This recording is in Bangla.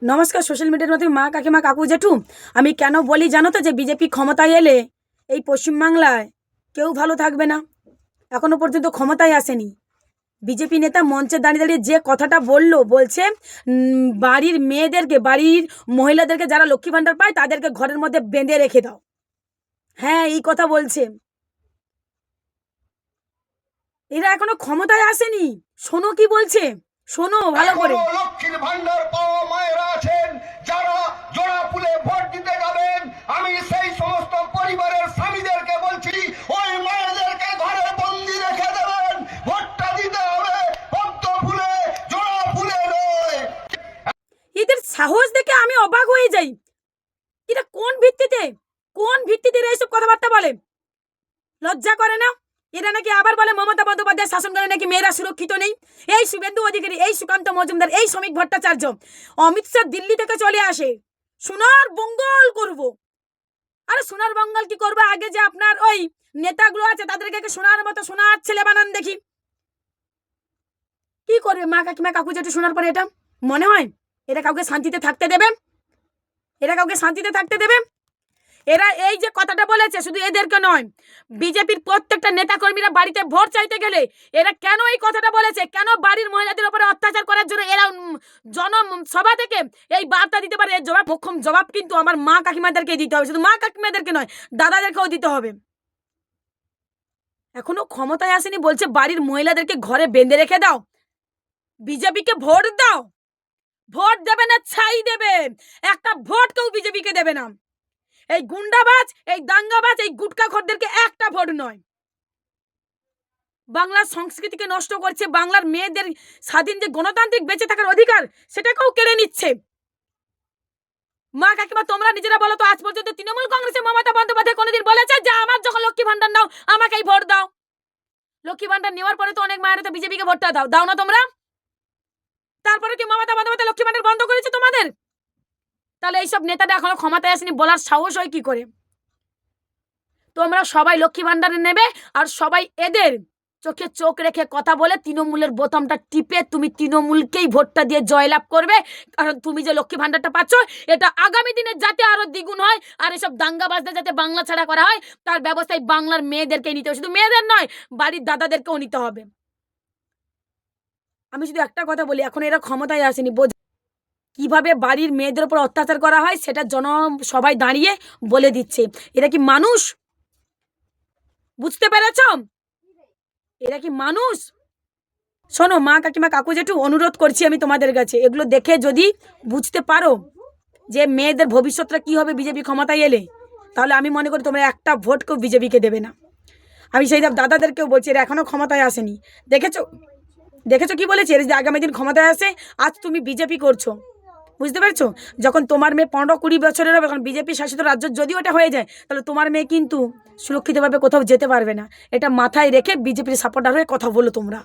নমস্কার। সোশ্যাল মিডিয়ার মধ্যে মা কাকিমা কাকু জেঠু, আমি কেন বলি জানো তো, যে বিজেপি ক্ষমতায় এলে এই পশ্চিমবাংলায় কেউ ভালো থাকবে না। এখনো পর্যন্ত ক্ষমতায় আসেনি। বিজেপি নেতা মঞ্চে দাঁড়িয়ে দাঁড়িয়ে যে কথাটা বলছে বাড়ির মেয়েদেরকে, বাড়ির মহিলাদেরকে যারা লক্ষ্মী ভাণ্ডার পায় তাদেরকে ঘরের মধ্যে বেঁধে রেখে দাও। হ্যাঁ, এই কথা বলছে। এরা এখনো ক্ষমতায় আসেনি। শোনো কি বলছে, শোনো ভালো করে। লক্ষ্মীর ভান্ডার পাওয়া মায়েরা আছেন যারা জোড়া ফুলে ভোট দিতে যাবেন, আমি সেই সমস্ত পরিবারের স্বামীদেরকে বলছি, ওই মায়েদেরকে ঘরে বন্দি রেখে দেবেন। ভোটটা দিতে হবে পদ্ম ফুলে, জোড়া ফুলে নয়। এদের সাহস দেখে আমি অবাক হয়ে যাই। এটা কোন ভিত্তিতে, কোন ভিত্তিতে এরা এইসব কথাবার্তা বলে? লজ্জা করে না? এরা নাকি আবার বলে মমতা বন্দ্যোপাধ্যায় শাসনকালে নাকি মেয়েরা সুরক্ষিত নেই। এই শুভেন্দু অধিকারী, এই সুকান্ত মজুমদার, এই শ্রমিক ভট্টাচার্য, অমিত শাহ দিল্লি থেকে চলে আসে সোনার বঙ্গল করব। আরে সোনার বঙ্গল কি করবে? আগে যে আপনার ওই নেতাগুলো আছে তাদেরকে সোনার মতো সোনার ছেলে বানান দেখি। কি করবে মা কাকিমা কাকু যেটা শোনার পরে এটা মনে হয় এরা কাউকে শান্তিতে থাকতে দেবে? এরা কাউকে শান্তিতে থাকতে দেবে? এরা এই যে কথাটা বলেছে, শুধু এদেরকে নয়, বিজেপির প্রত্যেকটা নেতাকর্মীরা বাড়িতে ভোট চাইতে গেলে এরা কেন এই কথাটা বলেছে, কেন বাড়ির মহিলাদের উপরে অত্যাচার করার জন্য এরা জনসভা থেকে এই বার্তা দিতে পারে, এর জবাব, মোক্ষম জবাব কিন্তু আমার মা কাকিমাদেরকে দিতে হবে। শুধু মা কাকিমাদেরকে নয়, দাদাদেরকেও দিতে হবে। এখনো ক্ষমতায় আসেনি বলছে বাড়ির মহিলাদেরকে ঘরে বেঁধে রেখে দাও। বিজেপিকে ভোট দাও। ভোট দেবে না ছাই দেবে, একটা ভোট কেউ বিজেপিকে দেবে না। এই গুন্ডাবাজ, এই দাঙ্গাবাজ, এই গুটকাখোরদেরকে একটা ভোট নয়। বাংলার সংস্কৃতিকে নষ্ট করছে, বাংলার মেয়েদের স্বাধীন যে গণতান্ত্রিক বেঁচে থাকার অধিকার সেটাকেও কেড়ে নিচ্ছে। মা কাকিমা তোমরা নিজেরা বলো তো, আজ পর্যন্ত তৃণমূল কংগ্রেসের মমতা বন্দ্যোপাধ্যায় কোনোদিন বলেছে যে আমার যখন লক্ষ্মী ভান্ডার নাও আমাকেই ভোট দাও? লক্ষ্মী ভান্ডার নেওয়ার পরে তো অনেক মায়েরা তো বিজেপিকে ভোটটা দাও না তোমরা? তারপরে কি মমতা বন্দ্যোপাধ্যায় লক্ষ্মী ভান্ডার বন্ধ করেছে তোমাদের? তাহলে এইসব নেতাটা এখনো ক্ষমতায় আসেনি বলার সাহস হয় কি করে? তোমরা সবাই লক্ষ্মী ভান্ডারে নেবে আর সবাই এদের চোখে চোখ রেখে কথা বলে তৃণমূলের বোতামটা টিপে তুমি তৃণমূলকেই ভোটটা দিয়ে জয়লাভ করবে। কারণ তুমি যে লক্ষ্মী ভান্ডারটা পাচ্ছ এটা আগামী দিনে যাতে আরো দ্বিগুণ হয়, আর এসব দাঙ্গাবাজদের যাতে বাংলা ছাড়া করা হয় তার ব্যবস্থায় বাংলার মেয়েদেরকে নিতে হবে। শুধু মেয়েদের নয়, বাড়ির দাদাদেরকেও নিতে হবে। আমি শুধু একটা কথা বলি, এখন এরা ক্ষমতায় আসেনি, কিভাবে বাড়ির মেয়েদের উপর অত্যাচার করা হয় সেটা সবাই দাঁড়িয়ে বলে দিচ্ছে। এরা কি মানুষ? বুঝতে পেরেছ? এরা কি মানুষ? শোনো মা কাকিমা কাকু জেঠু, অনুরোধ করছি আমি তোমাদের কাছে, এগুলো দেখে যদি বুঝতে পারো যে মেয়েদের ভবিষ্যৎটা কি হবে বিজেপি ক্ষমতায় এলে, তাহলে আমি মনে করি তোমরা একটা ভোটকেও বিজেপিকে দেবে না। আমি সেই সব দাদাদেরকেও বলছি, এরা এখনো ক্ষমতায় আসেনি। দেখেছো, দেখেছো কি বলেছে? এর যদি আগামী দিন ক্ষমতায় আসে, আজ তুমি বিজেপি করছো, বুঝতে পারছো? যখন তোমার মেয়ে 15-20 বছরের হবে, এখন বিজেপি শাসিত রাজ্য যদি ওটা হয়ে যায়, তাহলে তোমার মেয়ে কিন্তু সুরক্ষিতভাবে কোথাও যেতে পারবে না। এটা মাথায় রেখে বিজেপির সাপোর্টার হয়ে কথা বলো তোমরা।